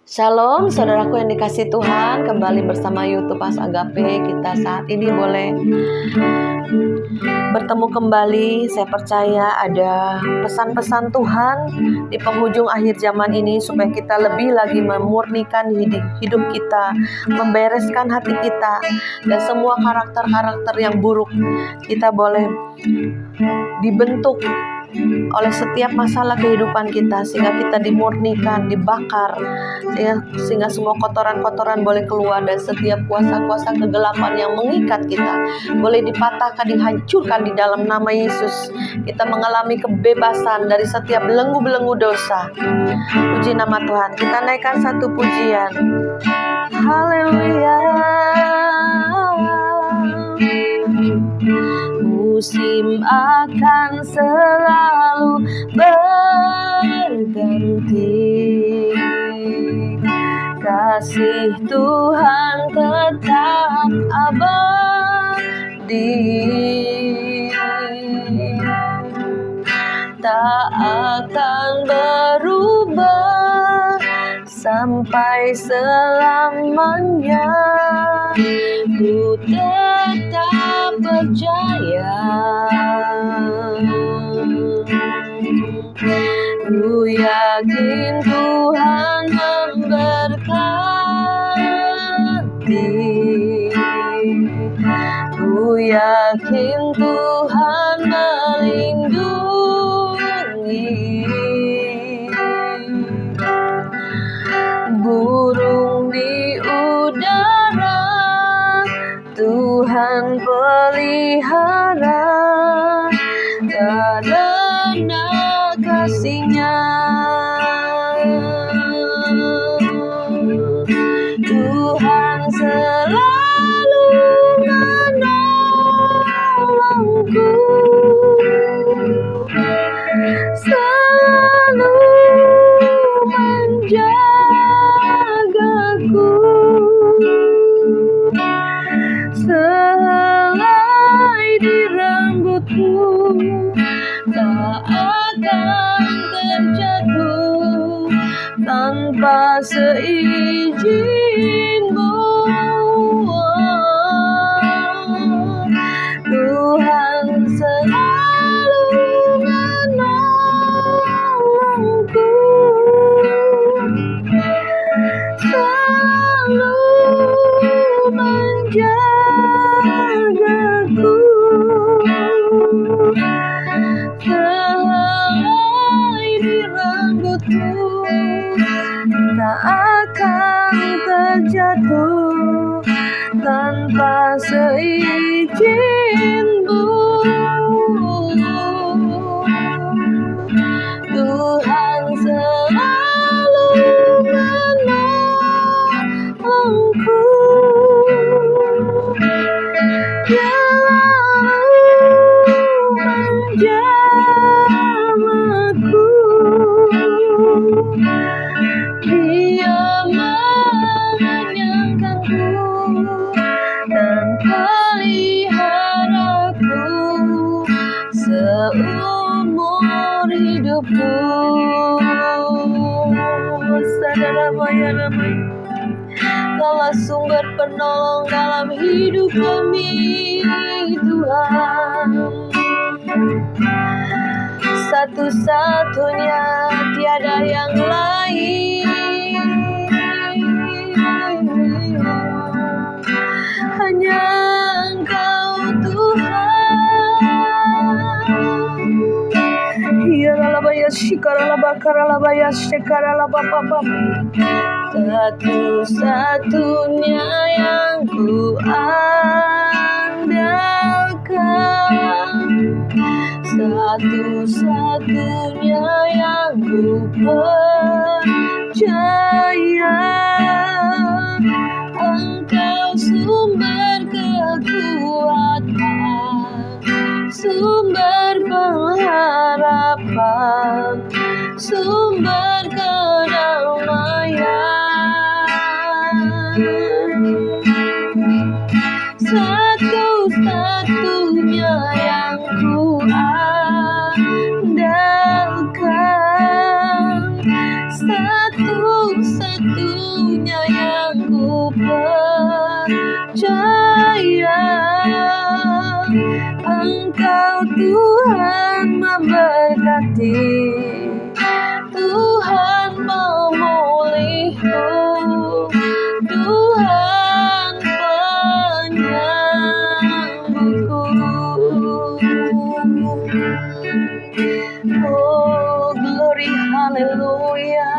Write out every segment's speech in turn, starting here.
Shalom, saudaraku yang dikasih Tuhan. Kembali bersama YouTube As Agape. Kita saat ini boleh bertemu kembali. Saya percaya ada pesan-pesan Tuhan di penghujung akhir zaman ini, supaya kita lebih lagi memurnikan hidup kita, membereskan hati kita, dan semua karakter-karakter yang buruk kita boleh dibentuk oleh setiap masalah kehidupan kita, sehingga kita dimurnikan, dibakar, sehingga semua kotoran-kotoran boleh keluar, dan setiap kuasa-kuasa kegelapan yang mengikat kita boleh dipatahkan, dihancurkan di dalam nama Yesus. Kita mengalami kebebasan dari setiap belenggu-belenggu dosa. Puji nama Tuhan. Kita naikkan satu pujian. Haleluya. Musim akan selalu berganti, kasih Tuhan tetap abadi, tak akan berubah sampai selamanya. Ku tetap percaya, ku yakin Tuhan memberkati, ku yakin Tuhan melindungi. Burung di udara Tuhan pelihara, karena kasih-Nya. Tuhan selalu menolongku, selalu menjagaku. Sehelai di rambutku tak akan terjatuh tanpa seizin-Mu. Tuhan selalu menolongku, selalu menjagaku. Sehelai di rambutku tak akan terjatuh tanpa seizin-Mu. Tuhan selalu menolongku, selalu menjamaku. Dia mengenyangkanku dan peliharaku seumur hidupku. Kaulah sumber penolong dalam hidup kami, Tuhan. Satu-satunya, tiada yang lain. Hanya Engkau Tuhan. Iyaralabaya shikaralabakaralabaya shikaralabapapap. Satu-satunya yang ku andalkan, satu-satunya yang ku percaya. Engkau sumber kekuatan, sumber pengharapan, sumber kedamaian. Satu-satunya yang ku andalkan, satu satu-satunya yang ku percaya. Engkau Tuhan memberkati, Tuhan memulihku, Tuhan penyambutku. Oh glory haleluya,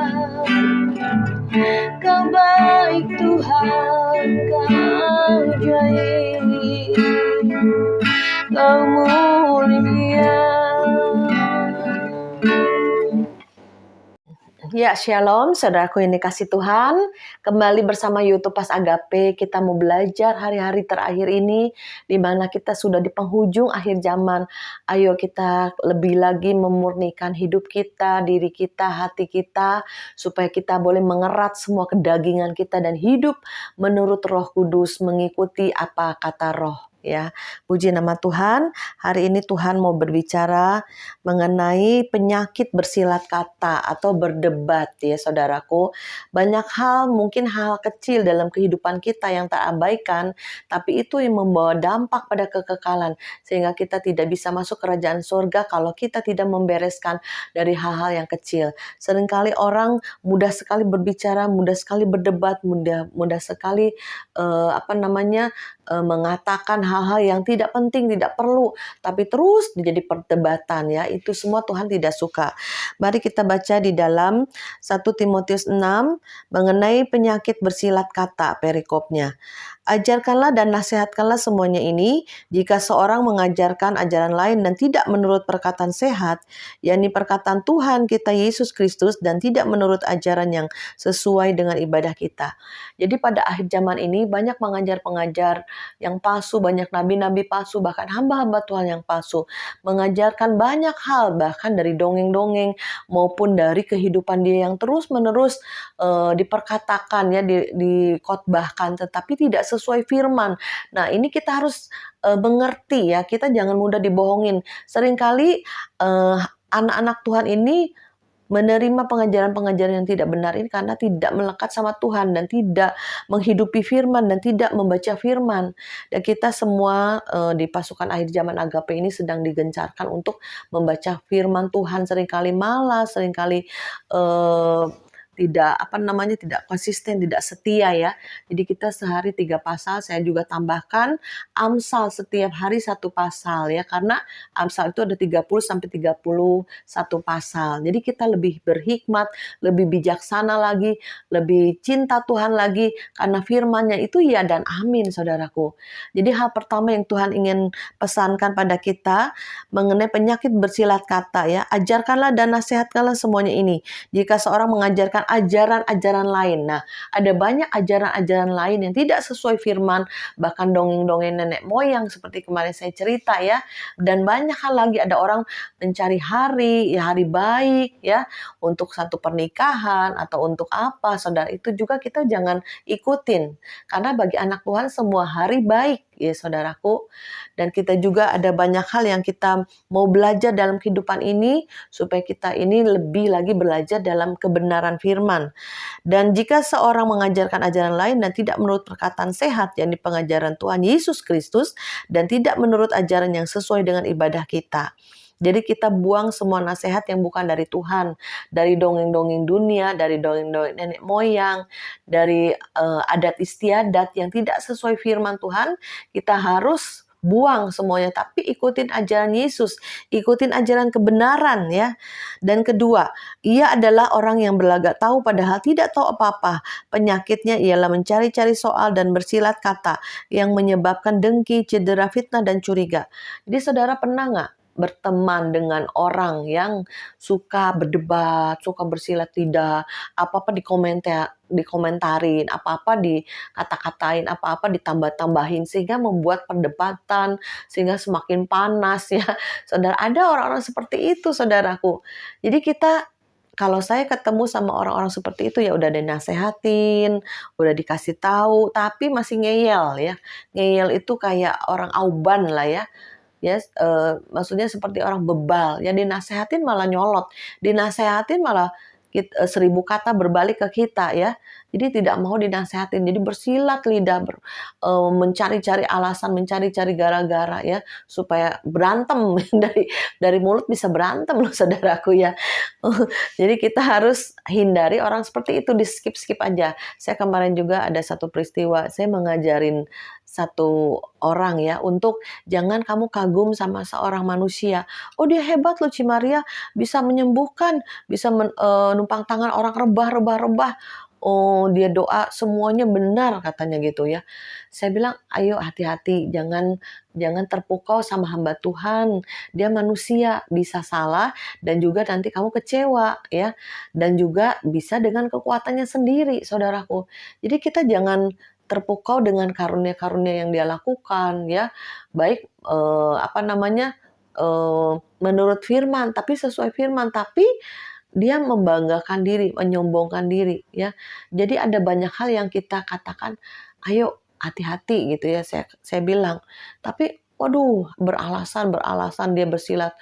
Kau baik Tuhan, Kau ajaib, Kau mulia. Ya, shalom, saudaraku yang dikasih Tuhan. Kembali bersama YouTube Pas Agape, kita mau belajar hari-hari terakhir ini, di mana kita sudah di penghujung akhir zaman. Ayo kita lebih lagi memurnikan hidup kita, diri kita, hati kita, supaya kita boleh mengerat semua kedagingan kita dan hidup menurut Roh Kudus, mengikuti apa kata Roh. Ya, puji nama Tuhan. Hari ini Tuhan mau berbicara mengenai penyakit bersilat kata atau berdebat ya saudaraku. Banyak hal, mungkin hal kecil dalam kehidupan kita yang terabaikan, tapi itu yang membawa dampak pada kekekalan, sehingga kita tidak bisa masuk kerajaan surga kalau kita tidak membereskan dari hal-hal yang kecil. Seringkali orang mudah sekali berbicara, mudah sekali berdebat, mudah sekali mengatakan hal-hal yang tidak penting, tidak perlu, tapi terus menjadi perdebatan ya. Itu semua Tuhan tidak suka. Mari kita baca di dalam 1 Timotius 6 mengenai penyakit bersilat kata, perikopnya. Ajarkanlah dan nasihatkanlah semuanya ini, jika seorang mengajarkan ajaran lain dan tidak menurut perkataan sehat, yakni perkataan Tuhan kita Yesus Kristus, dan tidak menurut ajaran yang sesuai dengan ibadah kita. Jadi pada akhir zaman ini banyak pengajar-pengajar yang palsu, banyak nabi-nabi palsu, bahkan hamba-hamba Tuhan yang palsu, mengajarkan banyak hal, bahkan dari dongeng-dongeng maupun dari kehidupan dia yang terus-menerus diperkatakan ya, dikotbahkan, tetapi tidak sesuai firman. Nah, ini kita harus mengerti ya, kita jangan mudah dibohongin. Seringkali anak-anak Tuhan ini menerima pengajaran-pengajaran yang tidak benar ini karena tidak melekat sama Tuhan dan tidak menghidupi firman dan tidak membaca firman. Dan kita semua di pasukan akhir zaman Agape ini sedang digencarkan untuk membaca firman Tuhan, seringkali malas, seringkali tidak konsisten, tidak setia ya. Jadi kita sehari 3 pasal, saya juga tambahkan Amsal setiap hari 1 pasal ya, karena Amsal itu ada 30 sampai 31 pasal. Jadi kita lebih berhikmat, lebih bijaksana lagi, lebih cinta Tuhan lagi, karena firman-Nya itu ya dan amin saudaraku. Jadi hal pertama yang Tuhan ingin pesankan pada kita mengenai penyakit bersilat kata ya, ajarkanlah dan nasihatkanlah semuanya ini. Jika seorang mengajarkan ajaran-ajaran lain. Nah, ada banyak ajaran-ajaran lain yang tidak sesuai firman, bahkan dongeng-dongeng nenek moyang seperti kemarin saya cerita ya. Dan banyak hal lagi, ada orang mencari hari baik ya, untuk satu pernikahan atau untuk apa. Saudara, itu juga kita jangan ikutin. Karena bagi anak Tuhan semua hari baik ya saudaraku. Dan kita juga ada banyak hal yang kita mau belajar dalam kehidupan ini, supaya kita ini lebih lagi belajar dalam kebenaran firman. Dan jika seorang mengajarkan ajaran lain dan tidak menurut perkataan sehat, yakni pengajaran Tuhan Yesus Kristus, dan tidak menurut ajaran yang sesuai dengan ibadah kita. Jadi kita buang semua nasihat yang bukan dari Tuhan, dari dongeng-dongeng dunia, dari dongeng-dongeng nenek moyang, dari adat istiadat yang tidak sesuai firman Tuhan. Kita harus buang semuanya, tapi ikutin ajaran Yesus, ikutin ajaran kebenaran ya. Dan kedua, ia adalah orang yang berlagak tahu padahal tidak tahu apa-apa. Penyakitnya ialah mencari-cari soal dan bersilat kata yang menyebabkan dengki, cedera, fitnah, dan curiga. Jadi saudara pernah nggak berteman dengan orang yang suka berdebat, suka bersilat lidah, apa-apa dikomentarin, apa-apa dikata-katain, apa-apa ditambah-tambahin, sehingga membuat perdebatan, sehingga semakin panas ya. Saudara, ada orang-orang seperti itu saudaraku. Jadi kita, kalau saya ketemu sama orang-orang seperti itu ya udah dinasehatin, udah dikasih tahu, tapi masih ngeyel ya. Ngeyel itu kayak orang auban lah ya. Ya, maksudnya seperti orang bebal. Yang dinasehatin malah nyolot, dinasehatin malah 1000 kata berbalik ke kita ya. Jadi tidak mau dinasehatin. Jadi bersilat lidah, mencari-cari alasan, mencari-cari gara-gara ya supaya berantem dari mulut bisa berantem loh saudaraku ya. Jadi kita harus hindari orang seperti itu, di skip aja. Saya kemarin juga ada satu peristiwa, saya mengajarin satu orang ya untuk jangan kamu kagum sama seorang manusia. Oh dia hebat loh Cimaria, bisa menyembuhkan, bisa numpang tangan orang rebah. Oh dia doa semuanya benar katanya gitu ya. Saya bilang ayo hati-hati, jangan terpukau sama hamba Tuhan. Dia manusia, bisa salah dan juga nanti kamu kecewa ya. Dan juga bisa dengan kekuatannya sendiri saudaraku. Jadi kita jangan terpukau dengan karunia-karunia yang dia lakukan ya, baik menurut firman, tapi sesuai firman, tapi dia membanggakan diri, menyombongkan diri ya. Jadi ada banyak hal yang kita katakan, ayo hati-hati gitu ya, saya bilang. Tapi waduh, beralasan dia bersilat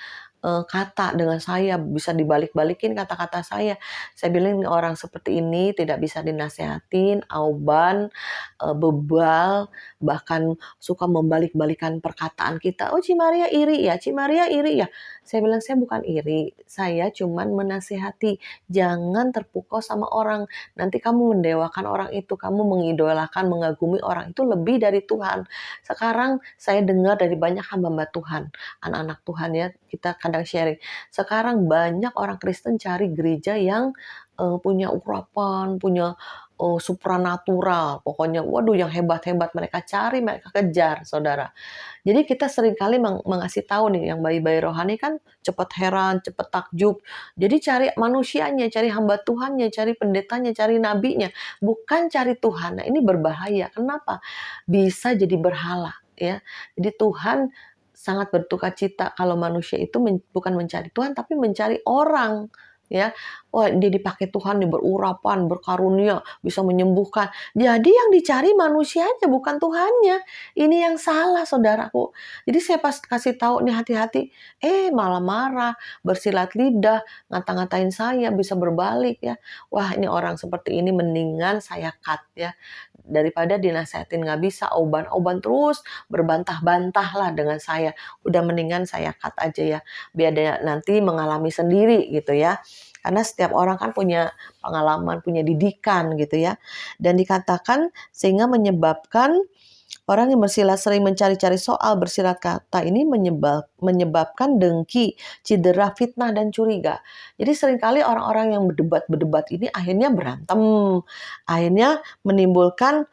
kata dengan saya, bisa dibalik-balikin kata-kata saya. Saya bilang orang seperti ini tidak bisa dinasehatin, auban, bebal, bahkan suka membalik-balikan perkataan kita. Oh Cimaria iri ya, Cimaria iri ya. Saya bilang saya bukan iri, saya cuman menasehati. Jangan terpukau sama orang. Nanti kamu mendewakan orang itu, kamu mengidolakan, mengagumi orang itu lebih dari Tuhan. Sekarang saya dengar dari banyak hamba Tuhan, anak-anak Tuhan ya, kita kadang sharing. Sekarang banyak orang Kristen cari gereja yang punya urapan, punya supranatural. Pokoknya waduh yang hebat-hebat mereka cari, mereka kejar, saudara. Jadi kita seringkali mengasih tahu nih, yang bayi-bayi rohani kan cepat heran, cepat takjub. Jadi cari manusianya, cari hamba Tuhannya, cari pendetanya, cari nabinya, bukan cari Tuhan. Nah, ini berbahaya. Kenapa? Bisa jadi berhala ya. Jadi Tuhan sangat berduka cita kalau manusia itu bukan mencari Tuhan tapi mencari orang ya. Wah, dia dipakai Tuhan nih berurapan, berkarunia, bisa menyembuhkan. Jadi yang dicari manusianya bukan Tuhannya. Ini yang salah saudaraku. Jadi saya pas kasih tahu nih hati-hati, malah marah, bersilat lidah, ngata-ngatain saya, bisa berbalik ya. Wah, ini orang seperti ini mendingan saya cut ya. Daripada dinasehatin nggak bisa, oban terus berbantah-bantah lah dengan saya. Udah mendingan saya cut aja ya, biar dia nanti mengalami sendiri gitu ya. Karena setiap orang kan punya pengalaman, punya didikan gitu ya. Dan dikatakan sehingga menyebabkan orang yang bersilat sering mencari-cari soal, bersilat kata ini menyebabkan dengki, cedera, fitnah, dan curiga. Jadi seringkali orang-orang yang berdebat ini akhirnya berantem. Akhirnya menimbulkan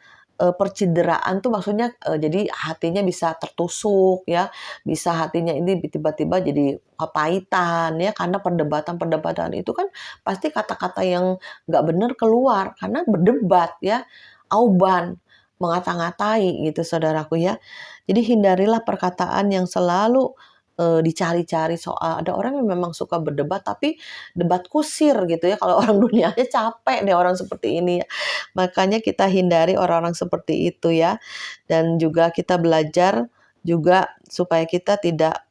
percideraan tuh maksudnya jadi hatinya bisa tertusuk ya, bisa hatinya ini tiba-tiba jadi kepahitan ya, karena perdebatan itu kan pasti kata-kata yang nggak benar keluar karena berdebat ya, auban, mengata-ngatai gitu saudaraku ya. Jadi hindarilah perkataan yang selalu dicari-cari soal. Ada orang yang memang suka berdebat tapi debat kusir gitu ya. Kalau orang dunia aja capek deh orang seperti ini ya. Makanya kita hindari orang-orang seperti itu ya. Dan juga kita belajar juga supaya kita tidak,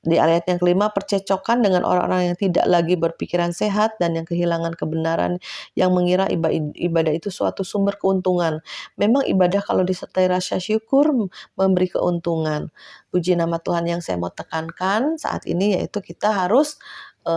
di ayat yang kelima, percecokan dengan orang-orang yang tidak lagi berpikiran sehat dan yang kehilangan kebenaran, yang mengira ibadah itu suatu sumber keuntungan. Memang ibadah kalau disertai rasa syukur memberi keuntungan. Puji nama Tuhan. Yang saya mau tekankan saat ini yaitu kita harus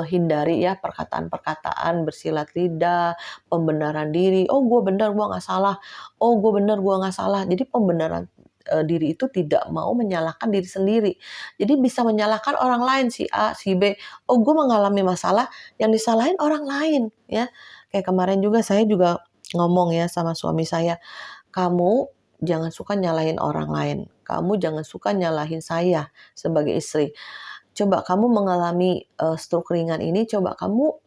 hindari ya perkataan-perkataan bersilat lidah, pembenaran diri. Oh gue benar, gue gak salah. Oh gue benar, gue gak salah. Jadi pembenaran diri itu tidak mau menyalahkan diri sendiri. Jadi bisa menyalahkan orang lain, si A, si B. Oh gue mengalami masalah, yang disalahin orang lain ya. Kayak kemarin juga saya juga ngomong ya sama suami saya, kamu jangan suka nyalahin orang lain. Kamu jangan suka nyalahin saya sebagai istri. Coba kamu mengalami stroke ringan ini, coba kamu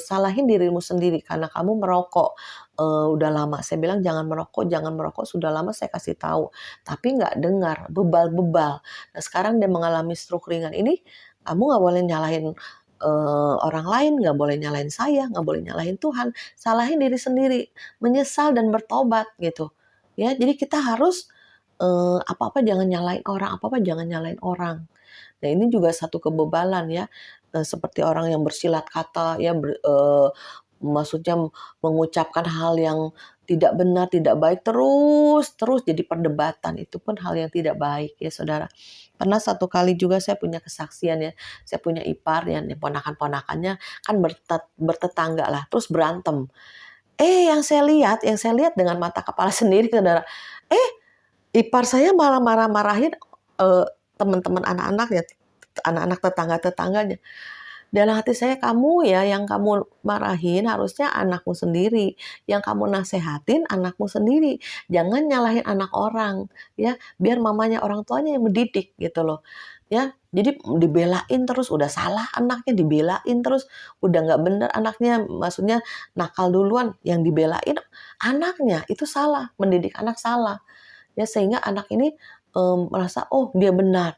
salahin dirimu sendiri karena kamu merokok udah lama. Saya bilang jangan merokok, sudah lama saya kasih tahu, tapi nggak dengar, bebal. Nah sekarang dia mengalami stroke ringan ini, kamu nggak boleh nyalahin orang lain, nggak boleh nyalahin saya, nggak boleh nyalahin Tuhan, salahin diri sendiri, menyesal dan bertobat gitu. Ya, jadi kita harus apa-apa jangan nyalahin orang. Nah ini juga satu kebebalan ya, seperti orang yang bersilat kata ya, maksudnya mengucapkan hal yang tidak benar, tidak baik, terus jadi perdebatan. Itu pun hal yang tidak baik ya saudara. Pernah satu kali juga saya punya kesaksian ya, saya punya ipar yang ponakan-ponakannya kan bertetangga lah, terus berantem. Yang saya lihat dengan mata kepala sendiri saudara, ipar saya malah marah-marahin teman-teman anak-anak ya, anak-anak tetangga-tetangganya. Dalam hati saya, kamu ya yang kamu marahin harusnya anakmu sendiri, yang kamu nasehatin anakmu sendiri. Jangan nyalahin anak orang, ya. Biar mamanya orang tuanya yang mendidik gitu loh. Ya, jadi dibelain terus, udah salah anaknya dibelain terus, udah nggak bener anaknya, maksudnya nakal duluan, yang dibelain anaknya, itu salah, mendidik anak salah. Ya sehingga anak ini merasa oh dia benar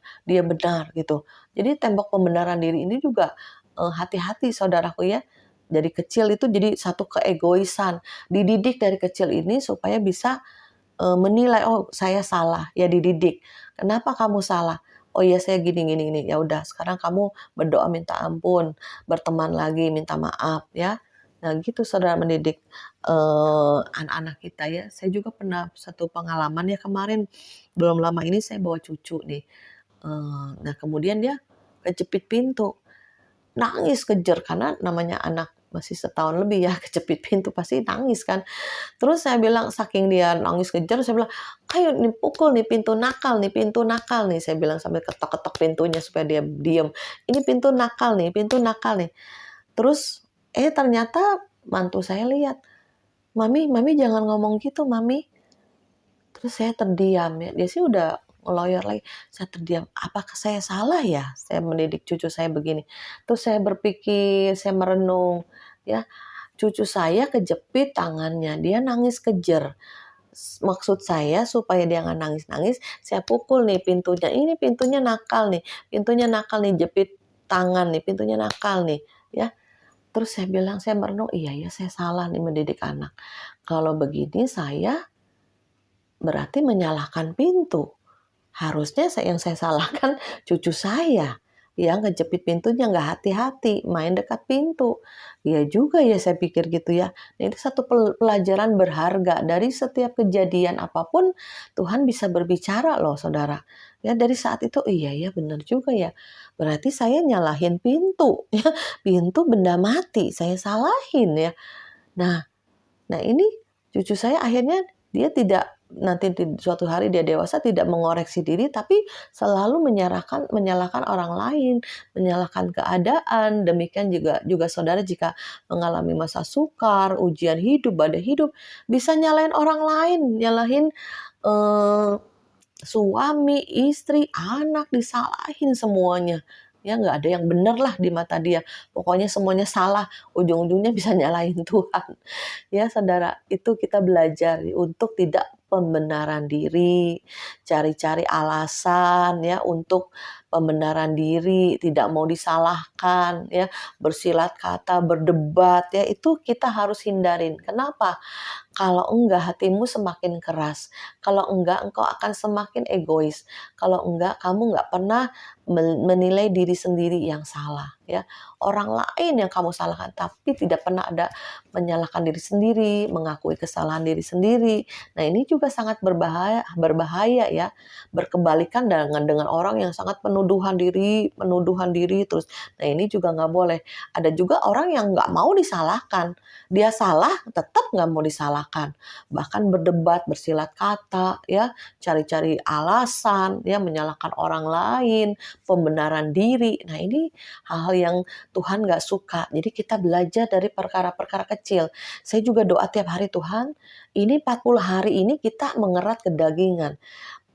gitu. Jadi tembok pembenaran diri ini juga hati-hati saudaraku ya. Dari kecil itu jadi satu keegoisan. Dididik dari kecil ini supaya bisa menilai oh saya salah, ya dididik. Kenapa kamu salah? Oh iya saya gini gini gini. Ya udah sekarang kamu berdoa minta ampun, berteman lagi minta maaf ya. Nah gitu saudara mendidik anak-anak kita ya. Saya juga pernah satu pengalaman ya kemarin belum lama ini saya bawa cucu nih. Nah kemudian dia kejepit pintu, nangis kejer karena namanya anak masih setahun lebih ya kejepit pintu pasti nangis kan. Terus saya bilang saking dia nangis kejar, saya bilang, "Ayo nih pukul nih pintu nakal nih." Saya bilang sambil ketok-ketok pintunya supaya dia diem. "Ini pintu pintu nakal nih." Terus ternyata mantu saya lihat, Mami jangan ngomong gitu Mami." Terus saya terdiam ya, dia sih udah ngeloyor lagi. Saya terdiam, apakah saya salah ya? Saya mendidik cucu saya begini. Terus saya berpikir, saya merenung, ya cucu saya kejepit tangannya, dia nangis kejer. Maksud saya supaya dia nggak nangis-nangis, saya pukul nih pintunya. Ini pintunya nakal nih, jepit tangan nih, pintunya nakal nih, ya. Terus saya bilang, saya merenung, iya ya saya salah nih mendidik anak. Kalau begini saya berarti menyalahkan pintu. Harusnya yang saya salahkan cucu saya yang ngejepit pintunya nggak hati-hati, main dekat pintu. Ya juga ya saya pikir gitu ya. Nah, itu satu pelajaran berharga dari setiap kejadian apapun Tuhan bisa berbicara loh saudara. Ya dari saat itu iya ya benar juga ya. Berarti saya nyalahin pintu ya. Pintu benda mati, saya salahin ya. Nah, Nah ini cucu saya akhirnya dia tidak nanti suatu hari dia dewasa tidak mengoreksi diri tapi selalu menyalahkan orang lain, menyalahkan keadaan. Demikian juga saudara jika mengalami masa sukar, ujian hidup, badai hidup, bisa nyalahin orang lain, nyalahin eh, suami, istri, anak, disalahin semuanya. Ya nggak ada yang benar lah di mata dia. Pokoknya semuanya salah. Ujung-ujungnya bisa nyalahin Tuhan. Ya saudara, itu kita belajar untuk tidak pembenaran diri, cari-cari alasan ya untuk pembenaran diri, tidak mau disalahkan ya, bersilat kata, berdebat ya, itu kita harus hindarin. Kenapa? Kalau enggak hatimu semakin keras, kalau enggak engkau akan semakin egois, kalau enggak kamu enggak pernah menilai diri sendiri yang salah ya. Orang lain yang kamu salahkan tapi tidak pernah ada menyalahkan diri sendiri, mengakui kesalahan diri sendiri. Nah, ini juga sangat berbahaya ya. Berkebalikan dengan orang yang sangat penuduhan diri terus. Nah, ini juga nggak boleh. Ada juga orang yang nggak mau disalahkan. Dia salah tetap nggak mau disalahkan. Bahkan berdebat, bersilat kata, ya, cari-cari alasan, ya, menyalahkan orang lain, pembenaran diri. Nah, ini hal-hal yang Tuhan nggak suka. Jadi kita belajar dari perkara-perkara kecil. Saya juga doa tiap hari, Tuhan, ini 40 hari ini kita mengerat kedagingan,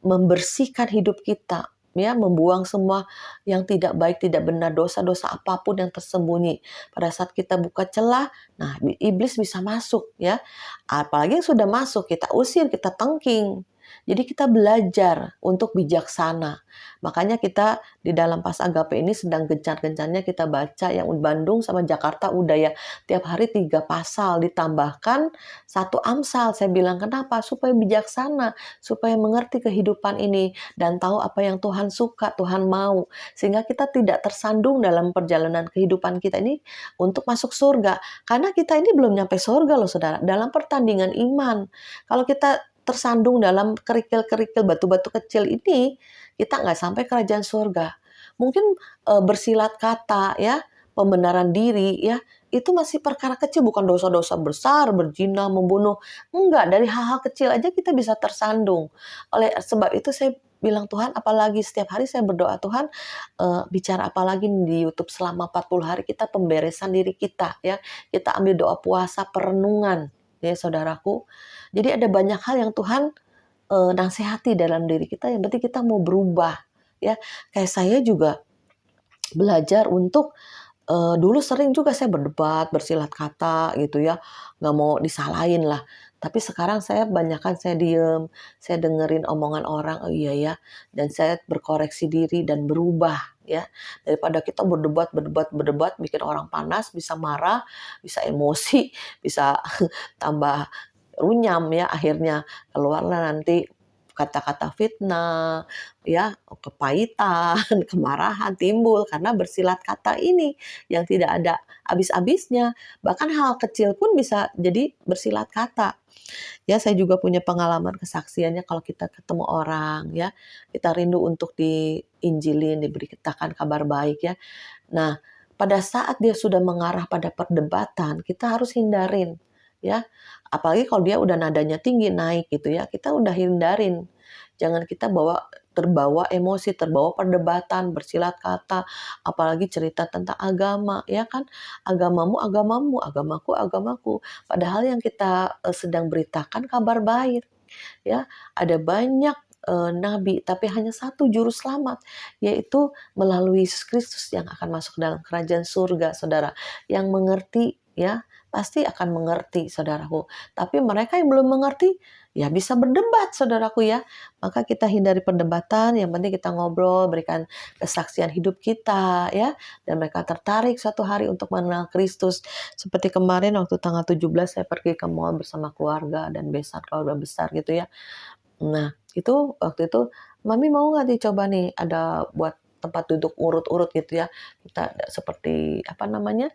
membersihkan hidup kita, ya, membuang semua yang tidak baik, tidak benar, dosa-dosa apapun yang tersembunyi. Pada saat kita buka celah, nah iblis bisa masuk, ya. Apalagi yang sudah masuk, kita usir, kita tengking. Jadi kita belajar untuk bijaksana. Makanya kita di dalam Pas Agape ini sedang gencar-gencarnya kita baca yang Bandung sama Jakarta udah ya. Tiap hari 3 pasal ditambahkan 1 Amsal. Saya bilang kenapa? Supaya bijaksana, supaya mengerti kehidupan ini dan tahu apa yang Tuhan suka, Tuhan mau. Sehingga kita tidak tersandung dalam perjalanan kehidupan kita ini untuk masuk surga. Karena kita ini belum nyampe surga loh saudara. Dalam pertandingan iman. Kalau kita tersandung dalam kerikil-kerikil batu-batu kecil ini, kita nggak sampai kerajaan surga. Mungkin bersilat kata ya, pembenaran diri ya, itu masih perkara kecil, bukan dosa-dosa besar, berzina, membunuh. Enggak, dari hal-hal kecil aja kita bisa tersandung. Oleh sebab itu saya bilang Tuhan, apalagi setiap hari saya berdoa Tuhan, bicara apalagi di YouTube selama 40 hari kita pemberesan diri kita ya. Kita ambil doa puasa perenungan ya saudaraku. Jadi ada banyak hal yang Tuhan nasihati dalam diri kita, yang penting kita mau berubah ya. Kayak saya juga belajar untuk dulu sering juga saya berdebat, bersilat kata gitu ya, nggak mau disalahin lah. Tapi sekarang saya banyakkan saya diem, saya dengerin omongan orang, oh iya ya, dan saya berkoreksi diri dan berubah ya. Daripada kita berdebat, berdebat, berdebat, bikin orang panas, bisa marah, bisa emosi, bisa tambah runyam ya, akhirnya keluarlah nanti kata-kata fitnah, ya, kepahitan, kemarahan timbul karena bersilat kata ini yang tidak ada habis-habisnya. Bahkan hal kecil pun bisa jadi bersilat kata. Ya, saya juga punya pengalaman kesaksiannya kalau kita ketemu orang ya, kita rindu untuk diinjilin, diberitakan kabar baik ya. Nah, pada saat dia sudah mengarah pada perdebatan, kita harus hindarin ya. Apalagi kalau dia udah nadanya tinggi naik gitu ya, kita udah hindarin. Jangan kita terbawa emosi, terbawa perdebatan, bersilat kata, apalagi cerita tentang agama, ya kan? Agamamu, agamamu, agamaku, agamaku. Padahal yang kita sedang beritakan kabar baik, ya. Ada banyak nabi, tapi hanya satu juru selamat, yaitu melalui Yesus Kristus yang akan masuk dalam kerajaan surga, saudara. Yang mengerti, ya, pasti akan mengerti, saudaraku. Tapi mereka yang belum mengerti, ya bisa berdebat, saudaraku ya. Maka kita hindari perdebatan, yang penting kita ngobrol, berikan kesaksian hidup kita, ya. Dan mereka tertarik suatu hari untuk mengenal Kristus. Seperti kemarin waktu tanggal 17 saya pergi ke mall bersama keluarga dan keluarga besar gitu ya. Nah, itu waktu itu, "Mami mau nggak dicoba nih, ada buat tempat duduk urut-urut gitu ya." Kita seperti, apa namanya,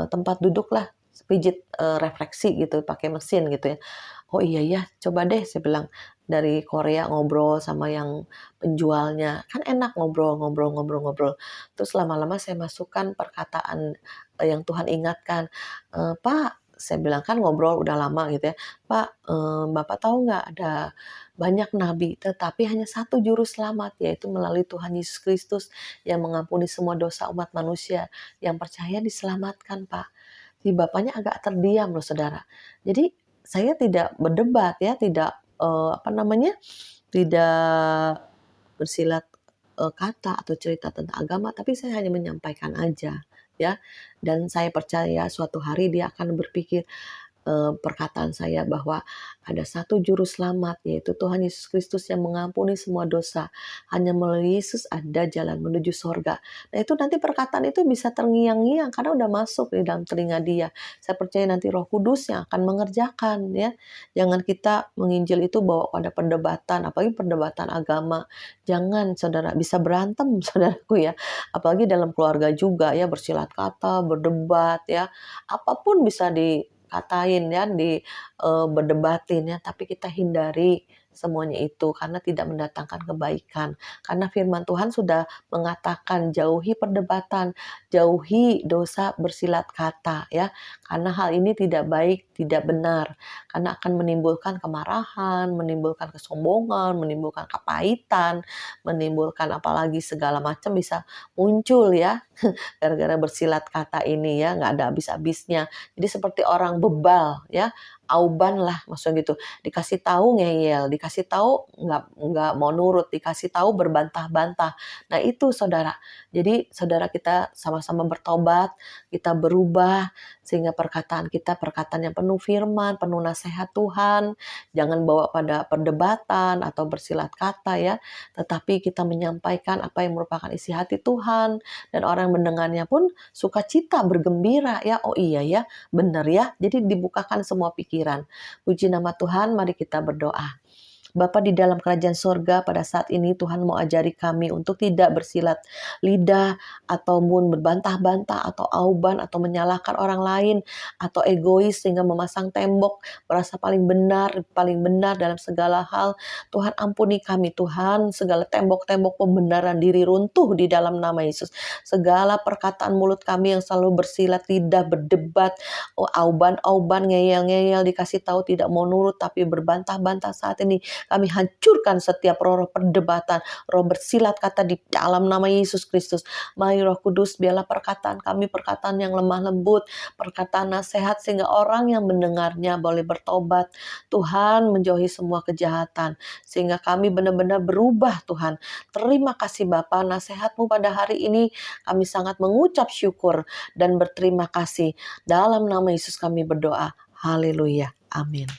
tempat duduk lah, pijit, refleksi gitu, pakai mesin gitu ya. "Oh iya ya, coba deh," saya bilang. Dari Korea ngobrol sama yang penjualnya, kan enak ngobrol ngobrol ngobrol ngobrol. Terus lama-lama saya masukkan perkataan, yang Tuhan ingatkan, "Pak," saya bilang, kan ngobrol udah lama gitu ya, "Pak, Bapak tahu nggak ada banyak nabi, tetapi hanya satu juru selamat, yaitu melalui Tuhan Yesus Kristus yang mengampuni semua dosa umat manusia. Yang percaya diselamatkan, Pak." Si bapaknya agak terdiam loh, saudara. Jadi saya tidak berdebat ya, tidak apa namanya, tidak bersilat kata atau cerita tentang agama, tapi saya hanya menyampaikan aja ya. Dan saya percaya suatu hari dia akan berpikir, perkataan saya bahwa ada satu juru selamat, yaitu Tuhan Yesus Kristus yang mengampuni semua dosa. Hanya melalui Yesus ada jalan menuju sorga. Nah itu nanti perkataan itu bisa terngiang-ngiang karena udah masuk di dalam telinga dia. Saya percaya nanti Roh Kudus yang akan mengerjakan ya. Jangan kita menginjil itu bawa pada perdebatan, apalagi perdebatan agama. Jangan saudara, bisa berantem saudaraku ya. Apalagi dalam keluarga juga ya, bersilat kata, berdebat ya. Apapun bisa dikatain ya, berdebatin ya, tapi kita hindari semuanya itu karena tidak mendatangkan kebaikan. Karena firman Tuhan sudah mengatakan jauhi perdebatan, jauhi dosa bersilat kata ya. Karena hal ini tidak baik, tidak benar. Karena akan menimbulkan kemarahan, menimbulkan kesombongan, menimbulkan kepahitan, menimbulkan apalagi segala macam bisa muncul ya. Gara-gara bersilat kata ini ya, nggak ada habis-habisnya. Jadi seperti orang bebal ya, auban lah maksudnya gitu. Dikasih tahu ngeyel, dikasih tahu nggak mau nurut, dikasih tahu berbantah-bantah. Nah itu saudara. Jadi saudara kita sama-sama bertobat, kita berubah sehingga perkataan kita perkataan yang penuh firman, penuh nasihat Tuhan. Jangan bawa pada perdebatan atau bersilat kata ya, tetapi kita menyampaikan apa yang merupakan isi hati Tuhan, dan orang mendengarnya pun sukacita, bergembira ya. Oh iya ya, benar ya. Jadi dibukakan semua pikiran. Puji nama Tuhan, mari kita berdoa. Bapa di dalam kerajaan sorga, pada saat ini Tuhan mau ajari kami untuk tidak bersilat lidah, ataupun berbantah-bantah, atau auban, atau menyalahkan orang lain, atau egois sehingga memasang tembok, merasa paling benar dalam segala hal. Tuhan ampuni kami Tuhan, segala tembok-tembok pembenaran diri runtuh di dalam nama Yesus. Segala perkataan mulut kami yang selalu bersilat lidah, berdebat, auban-auban, ngeyel-ngeyel, dikasih tahu tidak mau nurut, tapi berbantah-bantah saat ini. Kami hancurkan setiap roh perdebatan, roh bersilat kata di dalam nama Yesus Kristus. Mari Roh Kudus, biarlah perkataan kami perkataan yang lemah lembut, perkataan nasihat sehingga orang yang mendengarnya boleh bertobat. Tuhan, menjauhi semua kejahatan sehingga kami benar-benar berubah Tuhan. Terima kasih Bapa, nasihat-Mu pada hari ini kami sangat mengucap syukur dan berterima kasih. Dalam nama Yesus kami berdoa. Haleluya. Amin.